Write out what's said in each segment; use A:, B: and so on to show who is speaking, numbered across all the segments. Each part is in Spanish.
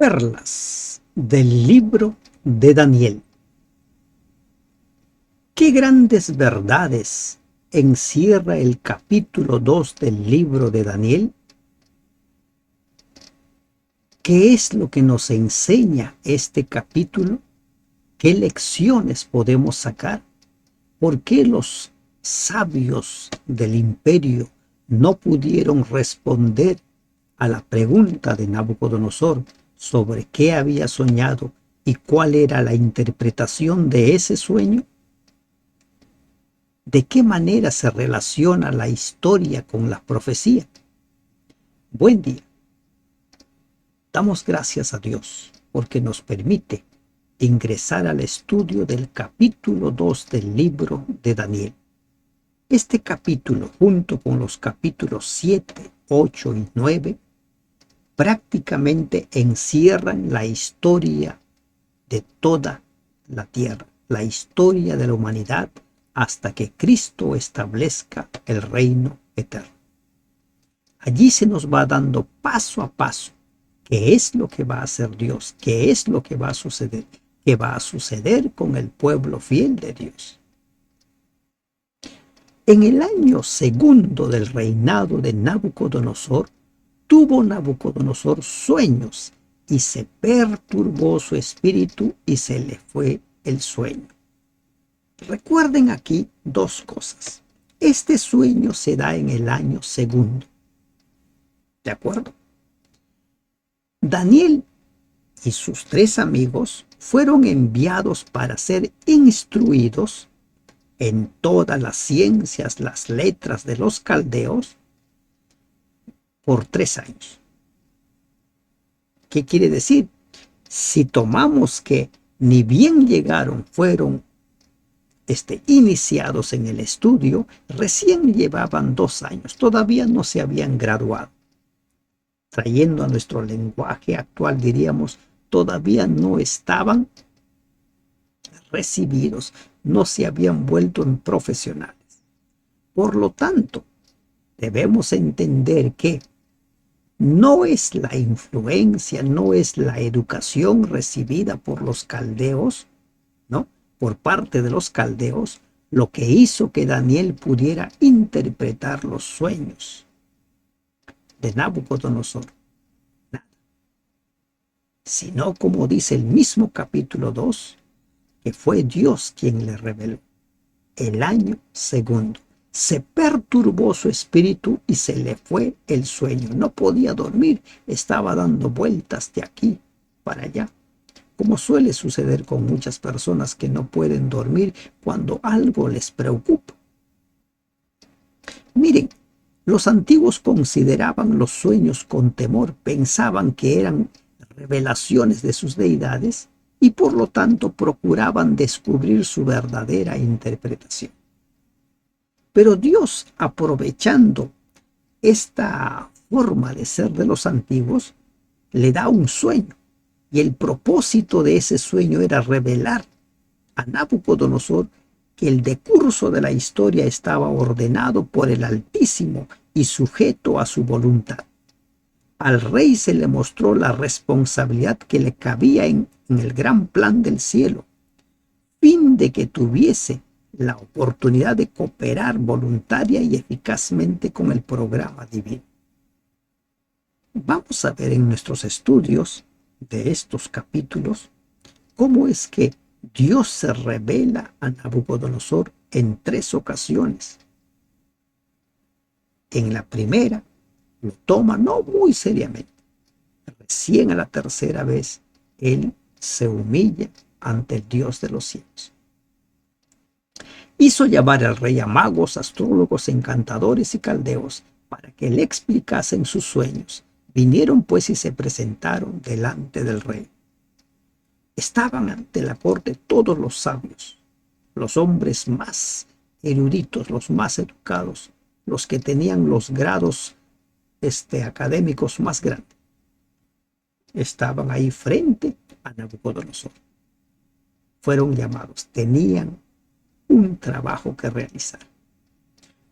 A: Perlas del libro de Daniel. Qué grandes verdades encierra el capítulo 2 del libro de Daniel. ¿Qué es lo que nos enseña este capítulo? ¿Qué lecciones podemos sacar? ¿Por qué los sabios del imperio no pudieron responder a la pregunta de Nabucodonosor sobre qué había soñado y cuál era la interpretación de ese sueño? ¿De qué manera se relaciona la historia con la profecía? Buen día. Damos gracias a Dios porque nos permite ingresar al estudio del capítulo 2 del libro de Daniel. Este capítulo, junto con los capítulos 7, 8 y 9, prácticamente encierran la historia de toda la tierra, la historia de la humanidad hasta que Cristo establezca el reino eterno. Allí se nos va dando paso a paso qué es lo que va a hacer Dios, qué es lo que va a suceder, qué va a suceder con el pueblo fiel de Dios. En el año segundo del reinado de Nabucodonosor, tuvo Nabucodonosor sueños y se perturbó su espíritu y se le fue el sueño. Recuerden aquí dos cosas. Este sueño se da en el año segundo. ¿De acuerdo? Daniel y sus tres amigos fueron enviados para ser instruidos en todas las ciencias, las letras de los caldeos por 3 años. ¿Qué quiere decir? Si tomamos que ni bien llegaron, fueron iniciados en el estudio, recién llevaban 2 años, todavía no se habían graduado. Trayendo a nuestro lenguaje actual, diríamos, todavía no estaban recibidos, no se habían vuelto en profesionales. Por lo tanto, debemos entender que no es la influencia, no es la educación recibida por los caldeos, ¿no? Por parte de los caldeos, lo que hizo que Daniel pudiera interpretar los sueños de Nabucodonosor. Nada. Sino, como dice el mismo capítulo 2, que fue Dios quien le reveló. El año segundo. Se perturbó su espíritu y se le fue el sueño. No podía dormir, estaba dando vueltas de aquí para allá, como suele suceder con muchas personas que no pueden dormir cuando algo les preocupa. Miren, los antiguos consideraban los sueños con temor, pensaban que eran revelaciones de sus deidades y por lo tanto procuraban descubrir su verdadera interpretación. Pero Dios, aprovechando esta forma de ser de los antiguos, le da un sueño. Y el propósito de ese sueño era revelar a Nabucodonosor que el decurso de la historia estaba ordenado por el Altísimo y sujeto a su voluntad. Al rey se le mostró la responsabilidad que le cabía en el gran plan del cielo, fin de que tuviese la oportunidad de cooperar voluntaria y eficazmente con el programa divino. Vamos a ver en nuestros estudios de estos capítulos cómo es que Dios se revela a Nabucodonosor en 3 ocasiones. En la primera lo toma no muy seriamente. Recién a la tercera vez él se humilla ante el Dios de los cielos. Hizo llamar al rey a magos, astrólogos, encantadores y caldeos para que le explicasen sus sueños. Vinieron pues y se presentaron delante del rey. Estaban ante la corte todos los sabios, los hombres más eruditos, los más educados, los que tenían los grados académicos más grandes. Estaban ahí frente a Nabucodonosor. Fueron llamados, tenían un trabajo que realizar.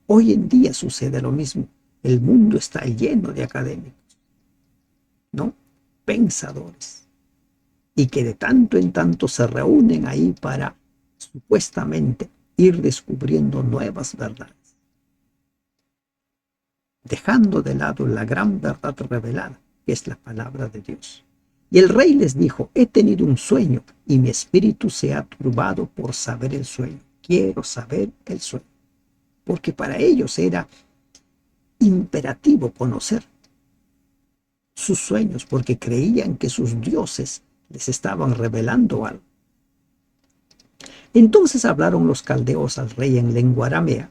A: Hoy en día sucede lo mismo. El mundo está lleno de académicos, ¿no? pensadores, y que de tanto en tanto se reúnen ahí para supuestamente ir descubriendo nuevas verdades, dejando de lado la gran verdad revelada, que es la palabra de Dios. Y el rey les dijo: he tenido un sueño y mi espíritu se ha turbado por saber el sueño. Quiero saber el sueño. Porque para ellos era imperativo conocer sus sueños, porque creían que sus dioses les estaban revelando algo. Entonces hablaron los caldeos al rey en lengua aramea: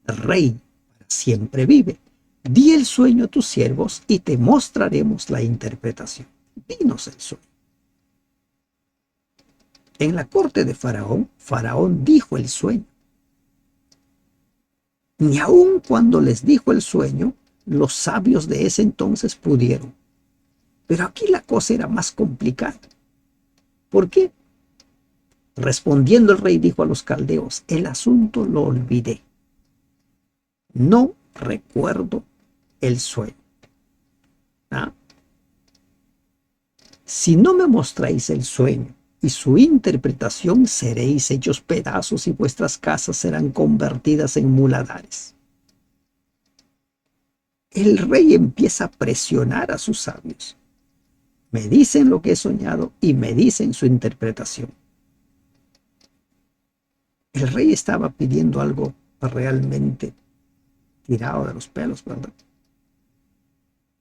A: rey, para siempre vive. Di el sueño a tus siervos y te mostraremos la interpretación. Dinos el sueño. En la corte de Faraón, Faraón dijo el sueño. Ni aun cuando les dijo el sueño, los sabios de ese entonces pudieron. Pero aquí la cosa era más complicada. ¿Por qué? Respondiendo el rey dijo a los caldeos: el asunto lo olvidé. No recuerdo el sueño. ¿Ah? Si no me mostráis el sueño y su interpretación, seréis hechos pedazos y vuestras casas serán convertidas en muladares. El rey empieza a presionar a sus sabios. Me dicen lo que he soñado y me dicen su interpretación. El rey estaba pidiendo algo realmente tirado de los pelos, ¿verdad?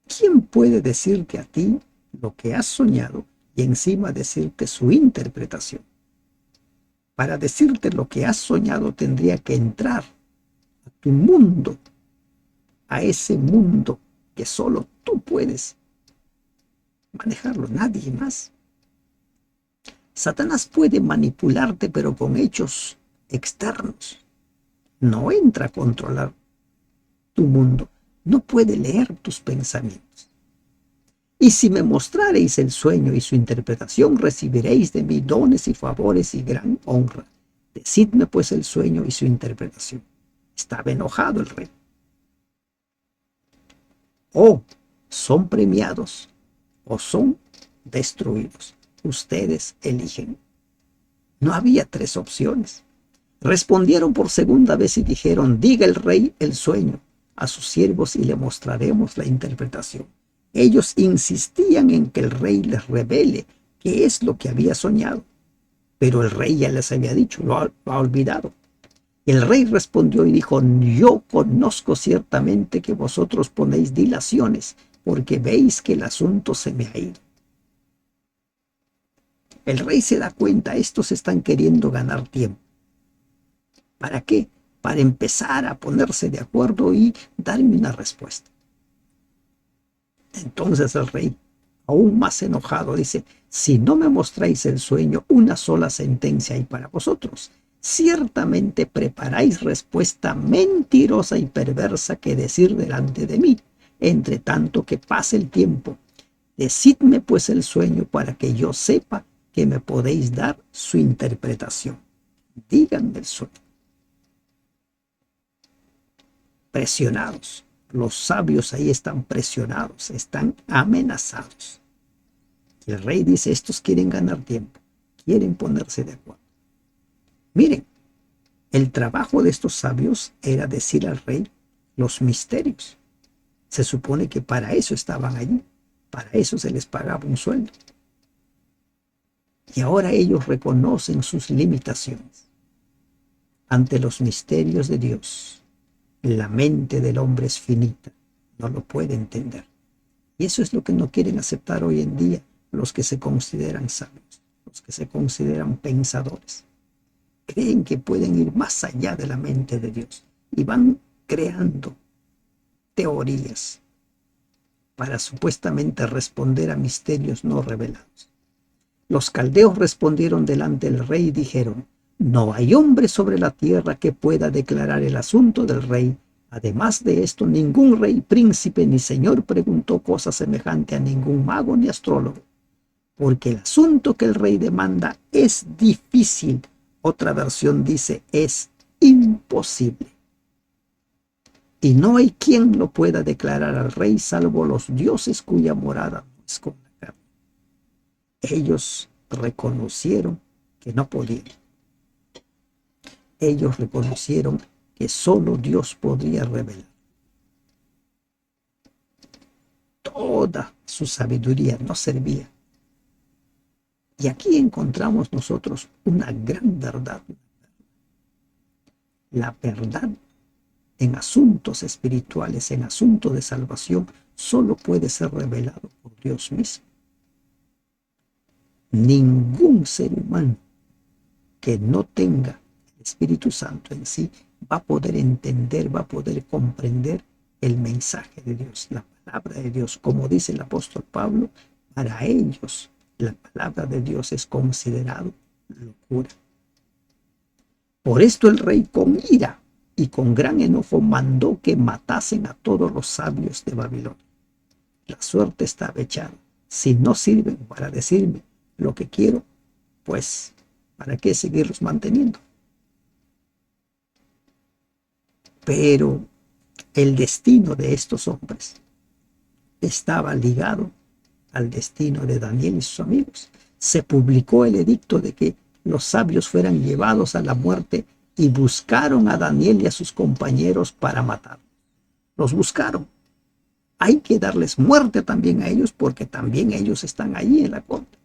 A: ¿Quién puede decirte a ti lo que has soñado y encima decirte su interpretación? Para decirte lo que has soñado tendría que entrar a tu mundo, a ese mundo que solo tú puedes manejarlo, nadie más. Satanás puede manipularte, pero con hechos externos. No entra a controlar tu mundo, no puede leer tus pensamientos. Y si me mostrareis el sueño y su interpretación, recibiréis de mí dones y favores y gran honra. Decidme pues el sueño y su interpretación. Estaba enojado el rey. O son premiados o son destruidos. Ustedes eligen. No había tres opciones. Respondieron por segunda vez y dijeron: diga el rey el sueño a sus siervos y le mostraremos la interpretación. Ellos insistían en que el rey les revele qué es lo que había soñado, pero el rey ya les había dicho, lo ha olvidado. El rey respondió y dijo: yo conozco ciertamente que vosotros ponéis dilaciones, porque veis que el asunto se me ha ido. El rey se da cuenta, estos están queriendo ganar tiempo. ¿Para qué? Para empezar a ponerse de acuerdo y darme una respuesta. Entonces el rey, aún más enojado, dice: si no me mostráis el sueño, una sola sentencia hay para vosotros. Ciertamente preparáis respuesta mentirosa y perversa que decir delante de mí, entre tanto que pase el tiempo. Decidme pues el sueño para que yo sepa que me podéis dar su interpretación. Díganme el sueño. Presionados. Los sabios ahí están presionados, están amenazados. Y el rey dice: estos quieren ganar tiempo, quieren ponerse de acuerdo. Miren, el trabajo de estos sabios era decir al rey los misterios. Se supone que para eso estaban allí, para eso se les pagaba un sueldo. Y ahora ellos reconocen sus limitaciones ante los misterios de Dios. La mente del hombre es finita, no lo puede entender. Y eso es lo que no quieren aceptar hoy en día los que se consideran sabios, los que se consideran pensadores. Creen que pueden ir más allá de la mente de Dios y van creando teorías para supuestamente responder a misterios no revelados. Los caldeos respondieron delante del rey y dijeron: no hay hombre sobre la tierra que pueda declarar el asunto del rey. Además de esto, ningún rey, príncipe ni señor preguntó cosa semejante a ningún mago ni astrólogo, porque el asunto que el rey demanda es difícil. Otra versión dice: es imposible. Y no hay quien lo pueda declarar al rey salvo los dioses cuya morada no es con la carne. Ellos reconocieron que no podían. Ellos reconocieron que solo Dios podría revelar. Toda su sabiduría no servía. Y aquí encontramos nosotros una gran verdad. La verdad en asuntos espirituales, en asuntos de salvación, solo puede ser revelado por Dios mismo. Ningún ser humano que no tenga el Espíritu Santo en sí va a poder entender, va a poder comprender el mensaje de Dios, la palabra de Dios. Como dice el apóstol Pablo, para ellos la palabra de Dios es considerado locura. Por esto el rey con ira y con gran enojo mandó que matasen a todos los sabios de Babilonia. La suerte está echada. Si no sirven para decirme lo que quiero, pues ¿para qué seguirlos manteniendo? Pero el destino de estos hombres estaba ligado al destino de Daniel y sus amigos. Se publicó el edicto de que los sabios fueran llevados a la muerte y buscaron a Daniel y a sus compañeros para matarlos. Los buscaron. Hay que darles muerte también a ellos porque también ellos están allí en la corte.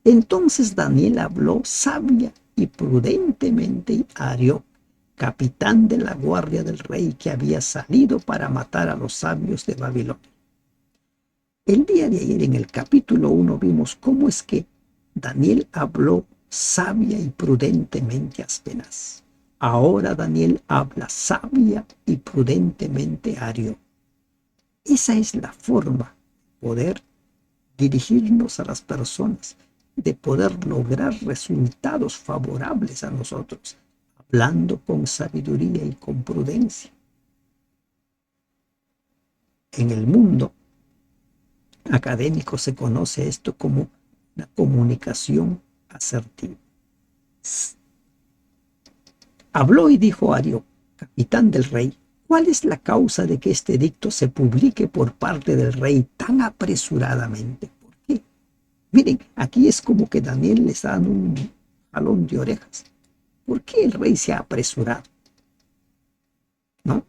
A: Entonces Daniel habló sabia y prudentemente a Arioc, capitán de la guardia del rey que había salido para matar a los sabios de Babilonia. El día de ayer en el capítulo 1 vimos cómo es que Daniel habló sabia y prudentemente a Aspenaz. Ahora Daniel habla sabia y prudentemente a Arioc. Esa es la forma de poder dirigirnos a las personas, de poder lograr resultados favorables a nosotros, hablando con sabiduría y con prudencia. En el mundo académico se conoce esto como la comunicación asertiva. Habló y dijo a Arioc, capitán del rey, ¿cuál es la causa de que este edicto se publique por parte del rey tan apresuradamente? ¿Por qué? Miren, aquí es como que Daniel le está dando un jalón de orejas. ¿Por qué el rey se ha apresurado? ¿No?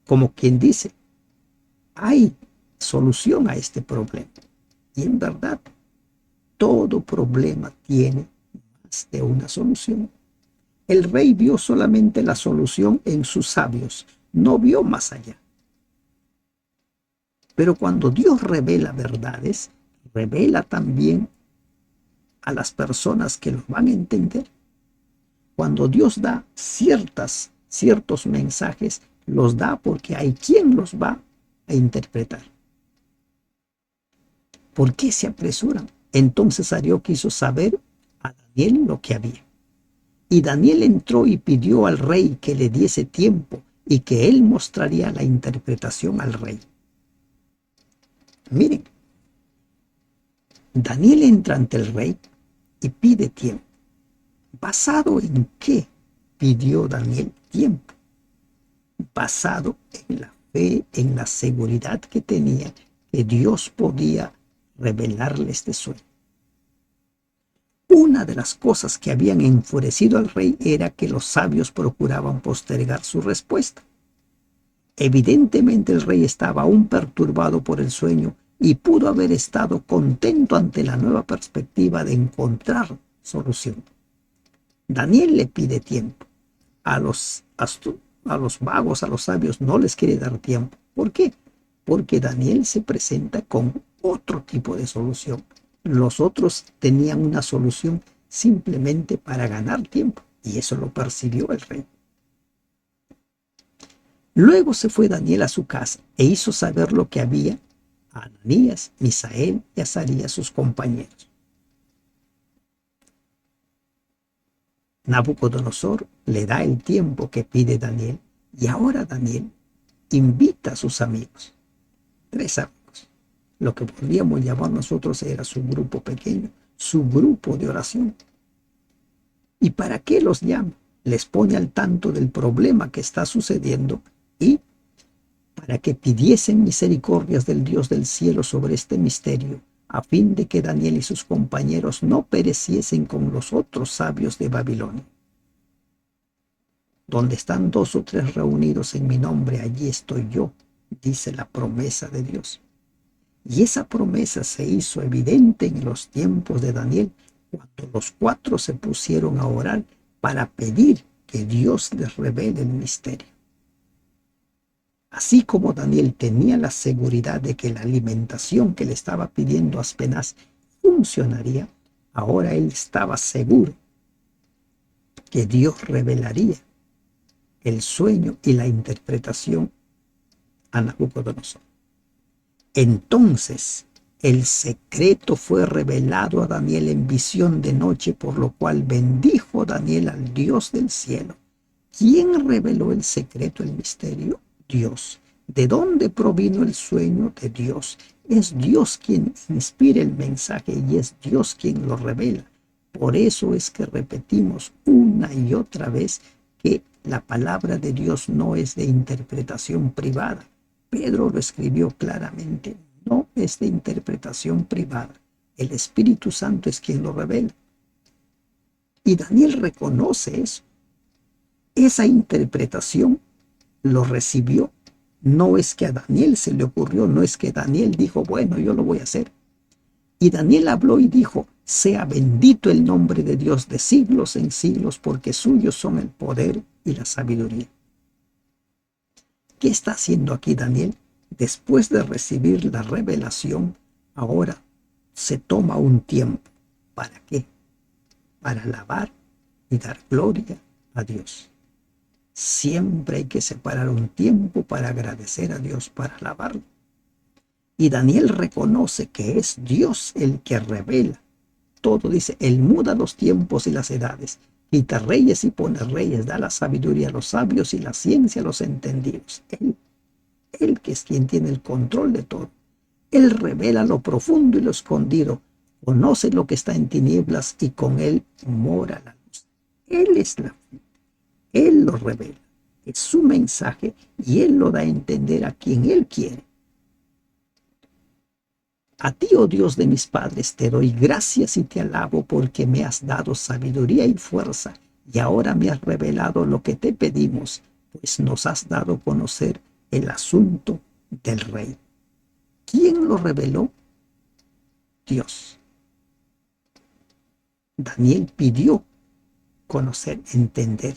A: Como quien dice, hay solución a este problema. Y en verdad, todo problema tiene más de una solución. El rey vio solamente la solución en sus sabios, no vio más allá. Pero cuando Dios revela verdades, revela también a las personas que lo van a entender. Cuando Dios da ciertos mensajes, los da porque hay quien los va a interpretar. ¿Por qué se apresuran? Entonces Arioc quiso saber a Daniel lo que había. Y Daniel entró y pidió al rey que le diese tiempo y que él mostraría la interpretación al rey. Miren, Daniel entra ante el rey y pide tiempo. ¿Basado en qué pidió Daniel tiempo? Basado en la fe, en la seguridad que tenía que Dios podía revelarle este sueño. Una de las cosas que habían enfurecido al rey era que los sabios procuraban postergar su respuesta. Evidentemente el rey estaba aún perturbado por el sueño y pudo haber estado contento ante la nueva perspectiva de encontrar solución. Daniel le pide tiempo. A los vagos, a los sabios, no les quiere dar tiempo. ¿Por qué? Porque Daniel se presenta con otro tipo de solución. Los otros tenían una solución simplemente para ganar tiempo, y eso lo percibió el rey. Luego se fue Daniel a su casa e hizo saber lo que había a Ananías, Misael y Azarías, sus compañeros. Nabucodonosor le da el tiempo que pide Daniel, y ahora Daniel invita a sus amigos, 3 amigos. Lo que podríamos llamar nosotros era su grupo pequeño, su grupo de oración. ¿Y para qué los llama? Les pone al tanto del problema que está sucediendo y para que pidiesen misericordias del Dios del cielo sobre este misterio, a fin de que Daniel y sus compañeros no pereciesen con los otros sabios de Babilonia. Donde están 2 o 3 reunidos en mi nombre, allí estoy yo, dice la promesa de Dios. Y esa promesa se hizo evidente en los tiempos de Daniel, cuando los 4 se pusieron a orar para pedir que Dios les revele el misterio. Así como Daniel tenía la seguridad de que la alimentación que le estaba pidiendo Aspenaz funcionaría, ahora él estaba seguro que Dios revelaría el sueño y la interpretación a Nabucodonosor. Entonces el secreto fue revelado a Daniel en visión de noche, por lo cual bendijo Daniel al Dios del cielo. ¿Quién reveló el secreto, el misterio? Dios. ¿De dónde provino el sueño? De Dios. Es Dios quien inspira el mensaje y es Dios quien lo revela. Por eso es que repetimos una y otra vez que la palabra de Dios no es de interpretación privada. Pedro lo escribió claramente, no es de interpretación privada. El Espíritu Santo es quien lo revela. Y Daniel reconoce eso. Esa interpretación lo recibió. No es que a Daniel se le ocurrió, no es que Daniel dijo, bueno, yo lo voy a hacer. Y Daniel habló y dijo, sea bendito el nombre de Dios de siglos en siglos, porque suyos son el poder y la sabiduría. ¿Qué está haciendo aquí Daniel? Después de recibir la revelación, ahora se toma un tiempo. ¿Para qué? Para alabar y dar gloria a Dios. Siempre hay que separar un tiempo para agradecer a Dios, para alabarlo. Y Daniel reconoce que es Dios el que revela todo. Dice, Él muda los tiempos y las edades, quita reyes y pone reyes, da la sabiduría a los sabios y la ciencia a los entendidos. Él que es quien tiene el control de todo. Él revela lo profundo y lo escondido, conoce lo que está en tinieblas y con Él mora la luz. Él es la fuente, Él lo revela, es su mensaje y Él lo da a entender a quien Él quiere. A ti, oh Dios de mis padres, te doy gracias y te alabo porque me has dado sabiduría y fuerza, y ahora me has revelado lo que te pedimos, pues nos has dado a conocer el asunto del rey. ¿Quién lo reveló? Dios. Daniel pidió conocer, entender,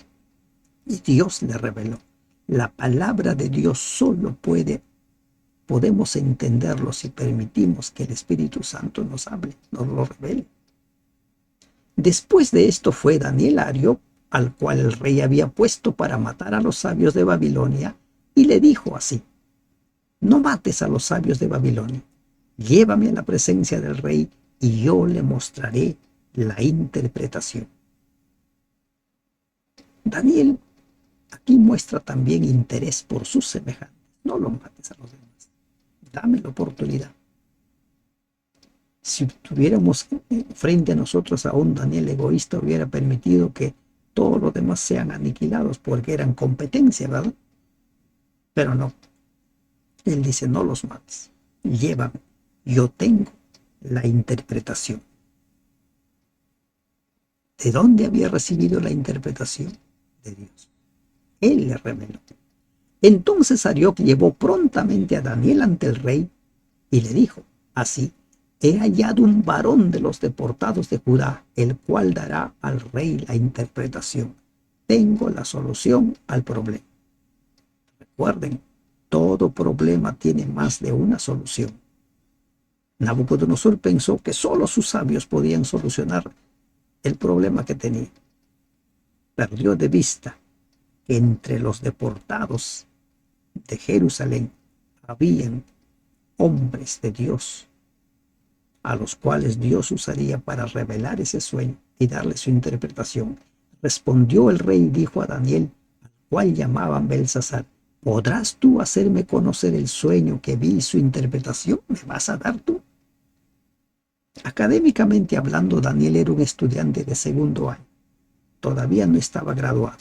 A: y Dios le reveló. La palabra de Dios solo podemos entenderlo si permitimos que el Espíritu Santo nos hable, nos lo revele. Después de esto fue Daniel a Arioc, al cual el rey había puesto para matar a los sabios de Babilonia, y le dijo así: no mates a los sabios de Babilonia, llévame a la presencia del rey y yo le mostraré la interpretación. Daniel aquí muestra también interés por sus semejantes. No lo mates a los demás. Dame la oportunidad. Si tuviéramos frente a nosotros a un Daniel egoísta, hubiera permitido que todos los demás sean aniquilados porque eran competencia, ¿verdad? Pero no. Él dice, no los mates. Llévame. Yo tengo la interpretación. ¿De dónde había recibido la interpretación? De Dios. Él le reveló. Entonces Arioc llevó prontamente a Daniel ante el rey y le dijo, así, he hallado un varón de los deportados de Judá, el cual dará al rey la interpretación. Tengo la solución al problema. Recuerden, todo problema tiene más de una solución. Nabucodonosor pensó que solo sus sabios podían solucionar el problema que tenía. Perdió de vista que entre los deportados de Jerusalén habían hombres de Dios, a los cuales Dios usaría para revelar ese sueño y darle su interpretación. Respondió el rey y dijo a Daniel, al cual llamaban Belsasar, ¿podrás tú hacerme conocer el sueño que vi y su interpretación? ¿Me vas a dar tú? Académicamente hablando, Daniel era un estudiante de segundo año. Todavía no estaba graduado,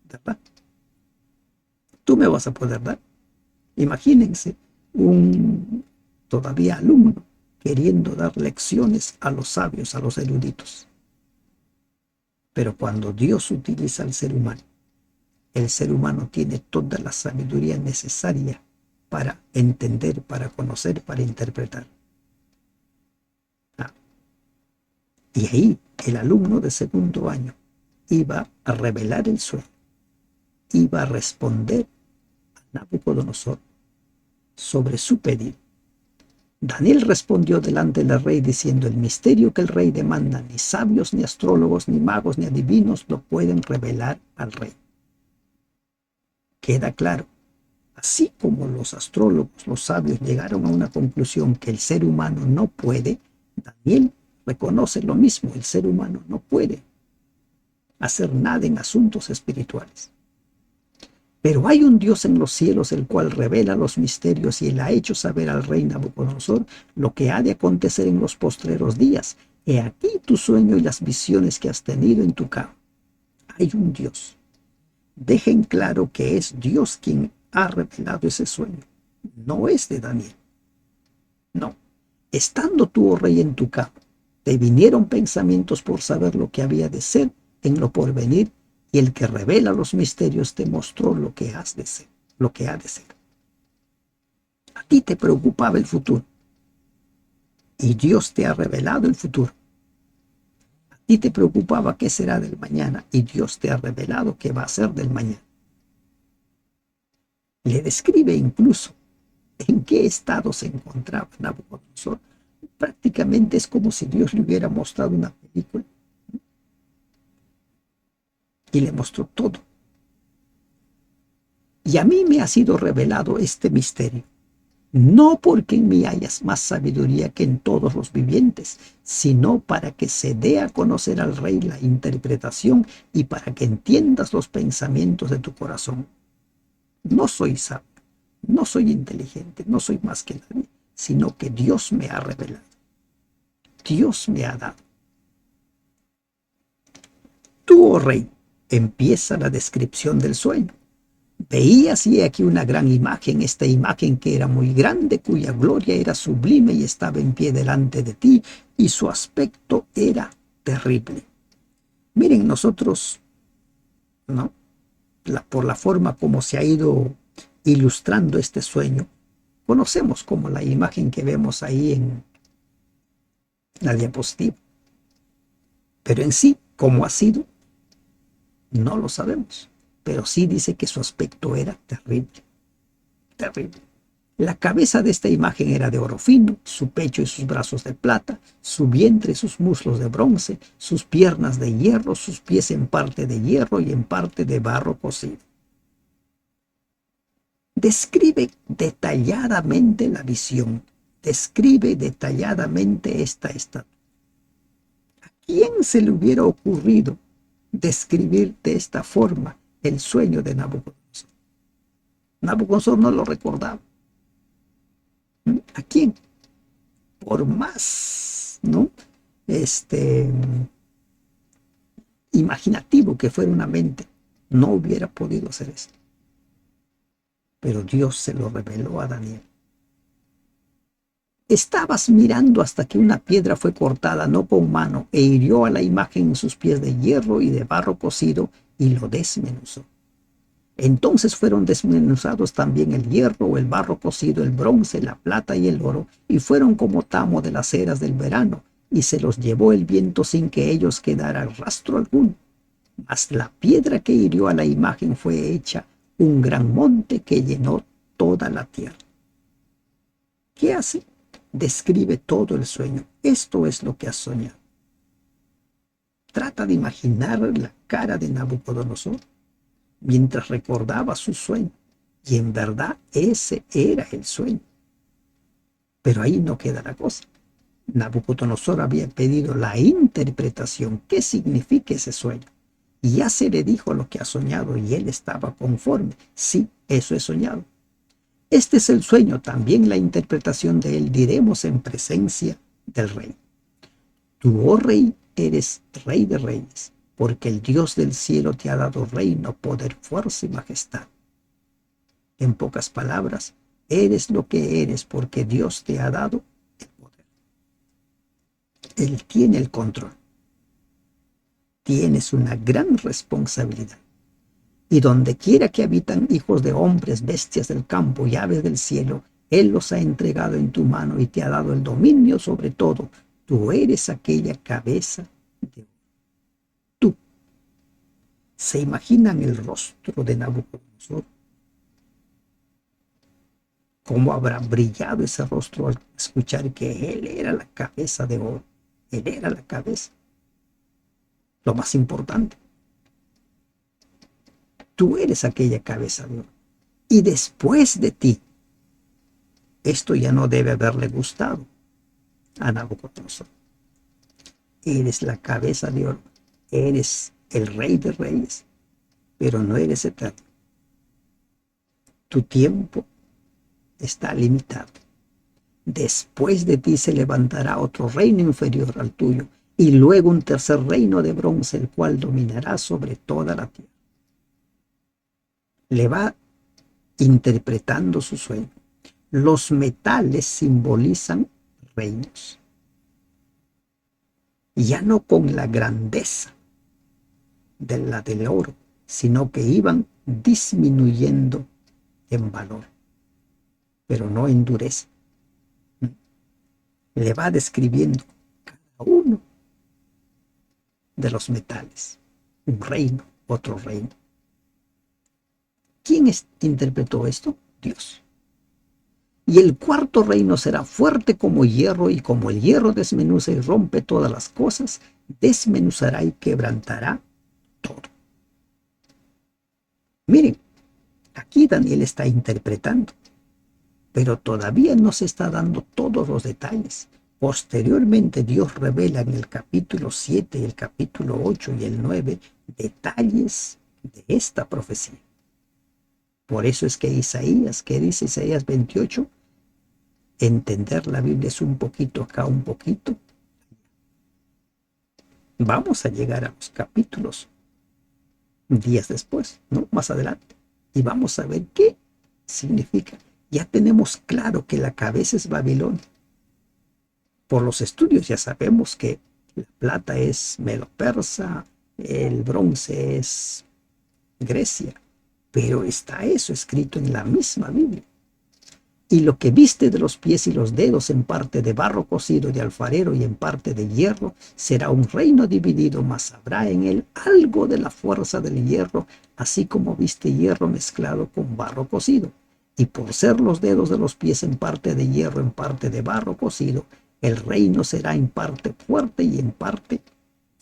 A: ¿verdad? Tú me vas a poder dar. Imagínense un todavía alumno queriendo dar lecciones a los sabios, a los eruditos. Pero cuando Dios utiliza al ser humano, el ser humano tiene toda la sabiduría necesaria para entender, para conocer, para interpretar. Y ahí el alumno de segundo año iba a revelar el sueño, iba a responder a Nabucodonosor sobre su pedido. Daniel respondió delante del rey diciendo: el misterio que el rey demanda, ni sabios, ni astrólogos, ni magos, ni adivinos lo pueden revelar al rey. Queda claro, así como los astrólogos, los sabios llegaron a una conclusión que el ser humano no puede, Daniel reconoce lo mismo: el ser humano no puede hacer nada en asuntos espirituales. Pero hay un Dios en los cielos, el cual revela los misterios, y él ha hecho saber al rey Nabucodonosor lo que ha de acontecer en los postreros días. He aquí tu sueño y las visiones que has tenido en tu cama. Hay un Dios. Dejen claro que es Dios quien ha revelado ese sueño. No es de Daniel. No. Estando tú, oh rey, en tu cama, te vinieron pensamientos por saber lo que había de ser en lo porvenir, y el que revela los misterios te mostró lo que has de ser, lo que ha de ser. A ti te preocupaba el futuro, y Dios te ha revelado el futuro. A ti te preocupaba qué será del mañana, y Dios te ha revelado qué va a ser del mañana. Le describe incluso en qué estado se encontraba Nabucodonosor. Prácticamente es como si Dios le hubiera mostrado una película y le mostró todo. Y a mí me ha sido revelado este misterio, no porque en mí hayas más sabiduría que en todos los vivientes, sino para que se dé a conocer al rey la interpretación y para que entiendas los pensamientos de tu corazón. No soy sabio, no soy inteligente, no soy más que nadie, sino que Dios me ha revelado. Dios me ha dado. Tú, oh rey, empieza la descripción del sueño. Veías y he aquí una gran imagen, esta imagen que era muy grande, cuya gloria era sublime y estaba en pie delante de ti, y su aspecto era terrible. Miren, nosotros, ¿no? Por la forma como se ha ido ilustrando este sueño, conocemos como la imagen que vemos ahí en la diapositiva. Pero en sí, ¿cómo ha sido? No lo sabemos. Pero sí dice que su aspecto era terrible, terrible. La cabeza de esta imagen era de oro fino, su pecho y sus brazos de plata, su vientre y sus muslos de bronce, sus piernas de hierro, sus pies en parte de hierro y en parte de barro cocido. Describe detalladamente la visión, describe detalladamente esta estatua. ¿A quién se le hubiera ocurrido describir de esta forma el sueño de Nabucodonosor? Nabucodonosor no lo recordaba. ¿A quién? Por más, ¿no? Imaginativo que fuera una mente, no hubiera podido hacer eso. Pero Dios se lo reveló a Daniel. Estabas mirando hasta que una piedra fue cortada, no con mano, e hirió a la imagen en sus pies de hierro y de barro cocido, y lo desmenuzó. Entonces fueron desmenuzados también el hierro, el barro cocido, el bronce, la plata y el oro, y fueron como tamo de las eras del verano, y se los llevó el viento sin que ellos quedara rastro alguno. Mas la piedra que hirió a la imagen fue hecha un gran monte que llenó toda la tierra. ¿Qué hace? Describe todo el sueño. Esto es lo que has soñado. Trata de imaginar la cara de Nabucodonosor mientras recordaba su sueño. Y en verdad ese era el sueño. Pero ahí no queda la cosa. Nabucodonosor había pedido la interpretación. ¿Qué significa ese sueño? Y ya se le dijo lo que ha soñado y él estaba conforme. Sí, eso he soñado. Este es el sueño, también la interpretación de él diremos en presencia del rey. Tú, oh rey, eres rey de reyes, porque el Dios del cielo te ha dado reino, poder, fuerza y majestad. En pocas palabras, eres lo que eres porque Dios te ha dado el poder. Él tiene el control. Tienes una gran responsabilidad. Y donde quiera que habitan hijos de hombres, bestias del campo y aves del cielo, Él los ha entregado en tu mano y te ha dado el dominio sobre todo. Tú eres aquella cabeza de oro. Tú. ¿Se imaginan el rostro de Nabucodonosor? ¿Cómo habrá brillado ese rostro al escuchar que Él era la cabeza de oro? Él era la cabeza. Lo más importante. Tú eres aquella cabeza de oro. Y después de ti, esto ya no debe haberle gustado a Nabucodonosor. Eres la cabeza de oro. Eres el rey de reyes, pero no eres eterno. Tu tiempo está limitado. Después de ti se levantará otro reino inferior al tuyo, y luego un tercer reino de bronce, el cual dominará sobre toda la tierra. Le va interpretando su sueño. Los metales simbolizan reinos. Ya no con la grandeza de la del oro, sino que iban disminuyendo en valor, pero no en dureza. Le va describiendo cada uno de los metales, un reino, otro reino. ¿Quién interpretó esto? Dios. Y el cuarto reino será fuerte como hierro, y como el hierro desmenuza y rompe todas las cosas, desmenuzará y quebrantará todo. Miren, aquí Daniel está interpretando, pero todavía no se está dando todos los detalles. Posteriormente Dios revela en el capítulo 7, el capítulo 8 y el 9 detalles de esta profecía. Por eso es que Isaías, ¿qué dice Isaías 28? Entender la Biblia es un poquito acá, un poquito. Vamos a llegar a los capítulos días después, ¿no? Más adelante. Y vamos a ver qué significa. Ya tenemos claro que la cabeza es Babilonia. Por los estudios ya sabemos que la plata es Medo-Persa, el bronce es Grecia, pero está eso escrito en la misma Biblia. Y lo que viste de los pies y los dedos, en parte de barro cocido de alfarero y en parte de hierro, será un reino dividido, mas habrá en él algo de la fuerza del hierro, así como viste hierro mezclado con barro cocido. Y por ser los dedos de los pies en parte de hierro, en parte de barro cocido, el reino será en parte fuerte y en parte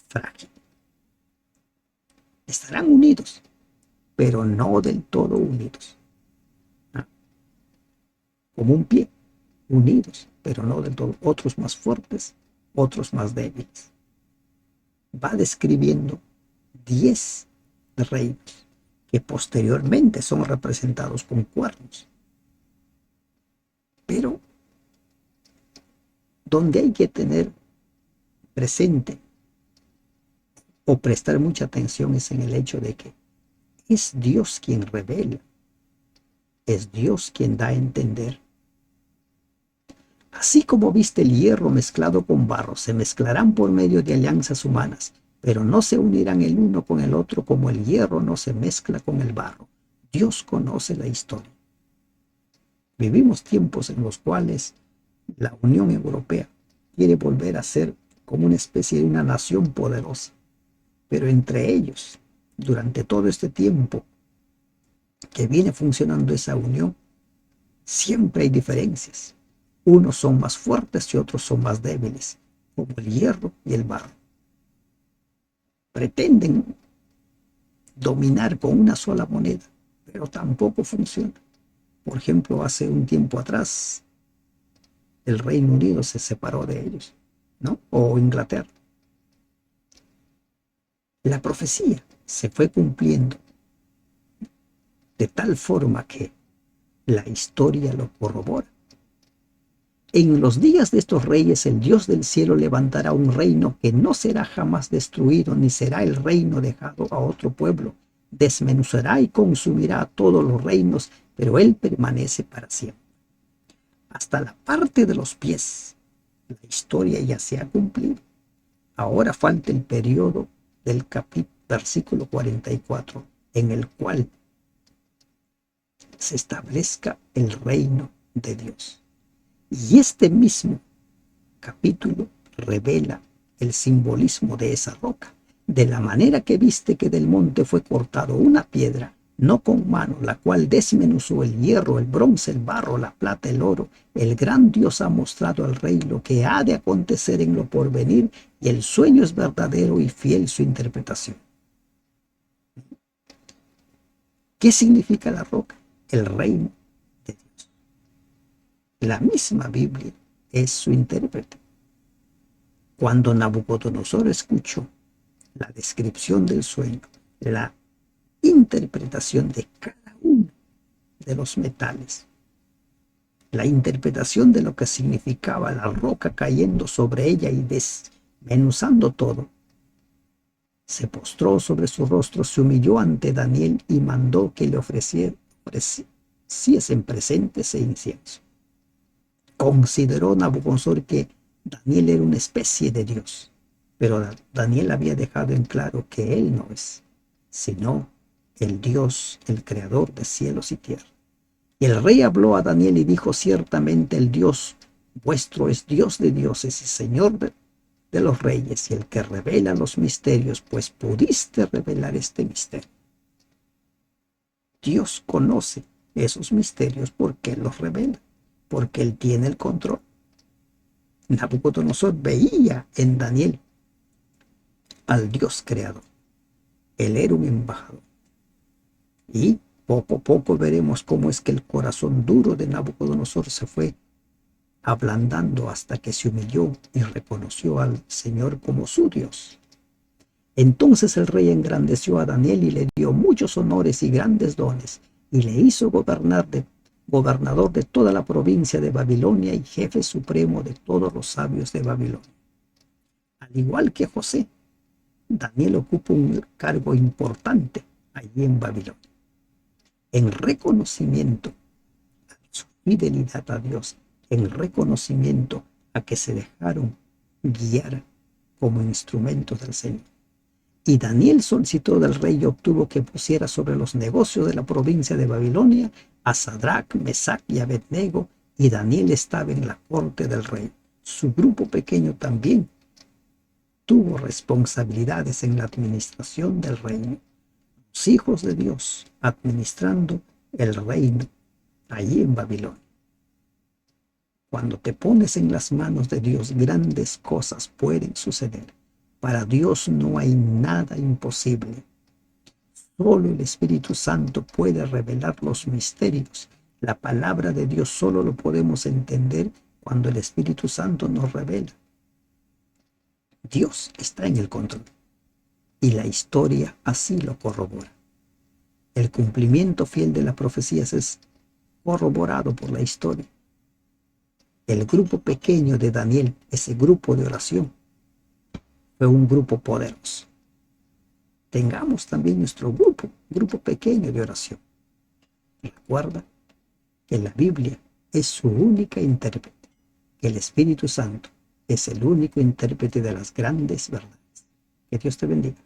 A: frágil. Estarán unidos, pero no del todo unidos. Como un pie, unidos, pero no del todo. Otros más fuertes, otros más débiles. Va describiendo 10 reinos que posteriormente son representados con cuernos. Pero donde hay que tener presente o prestar mucha atención es en el hecho de que es Dios quien revela, es Dios quien da a entender. Así como viste el hierro mezclado con barro, se mezclarán por medio de alianzas humanas, pero no se unirán el uno con el otro como el hierro no se mezcla con el barro. Dios conoce la historia. Vivimos tiempos en los cuales la Unión Europea quiere volver a ser como una especie de una nación poderosa, pero entre ellos, durante todo este tiempo que viene funcionando esa unión, siempre hay diferencias. Unos son más fuertes y otros son más débiles, como el hierro y el barro. Pretenden dominar con una sola moneda, pero tampoco funciona. Por ejemplo, hace un tiempo atrás, el Reino Unido se separó de ellos, ¿no? O Inglaterra. La profecía se fue cumpliendo de tal forma que la historia lo corrobora. En los días de estos reyes, el Dios del cielo levantará un reino que no será jamás destruido, ni será el reino dejado a otro pueblo. Desmenuzará y consumirá a todos los reinos, pero él permanece para siempre. Hasta la parte de los pies La historia ya se ha cumplido. Ahora falta el periodo del versículo 44, en el cual se establezca el reino de Dios. Y este mismo capítulo revela el simbolismo de esa roca, de la manera que viste que del monte fue cortado una piedra, no con mano, la cual desmenuzó el hierro, el bronce, el barro, la plata, el oro. El gran Dios ha mostrado al rey lo que ha de acontecer en lo porvenir, y el sueño es verdadero y fiel su interpretación. ¿Qué significa la roca? El reino de Dios. La misma Biblia es su intérprete. Cuando Nabucodonosor escuchó la descripción del sueño, la interpretación de cada uno de los metales, la interpretación de lo que significaba la roca cayendo sobre ella y desmenuzando todo, se postró sobre su rostro, se humilló ante Daniel y mandó que le ofreciesen presentes e incienso. Consideró Nabucodonosor que Daniel era una especie de Dios, pero Daniel había dejado en claro que él no es, sino el Dios, el creador de cielos y tierra. Y el rey habló a Daniel y dijo: ciertamente el Dios vuestro es Dios de dioses y Señor de los reyes, y el que revela los misterios, pues pudiste revelar este misterio. Dios conoce esos misterios porque Él los revela, porque Él tiene el control. Nabucodonosor veía en Daniel al Dios creador. Él era un embajador. Y poco a poco veremos cómo es que el corazón duro de Nabucodonosor se fue ablandando hasta que se humilló y reconoció al Señor como su Dios. Entonces el rey engrandeció a Daniel y le dio muchos honores y grandes dones, y le hizo gobernador de toda la provincia de Babilonia y jefe supremo de todos los sabios de Babilonia. Al igual que José, Daniel ocupa un cargo importante allí en Babilonia, en reconocimiento a su fidelidad a Dios, en reconocimiento a que se dejaron guiar como instrumentos del Señor. Y Daniel solicitó del rey y obtuvo que pusiera sobre los negocios de la provincia de Babilonia a Sadrach, Mesach y Abednego, y Daniel estaba en la corte del rey. Su grupo pequeño también tuvo responsabilidades en la administración del reino. Los hijos de Dios administrando el reino allí en Babilonia. Cuando te pones en las manos de Dios, grandes cosas pueden suceder. Para Dios no hay nada imposible. Solo el Espíritu Santo puede revelar los misterios. La palabra de Dios solo lo podemos entender cuando el Espíritu Santo nos revela. Dios está en el control y la historia así lo corrobora. El cumplimiento fiel de las profecías es corroborado por la historia. El grupo pequeño de Daniel, ese grupo de oración, fue un grupo poderoso. Tengamos también nuestro grupo pequeño de oración. Recuerda que la Biblia es su única intérprete, que el Espíritu Santo es el único intérprete de las grandes verdades. Que Dios te bendiga.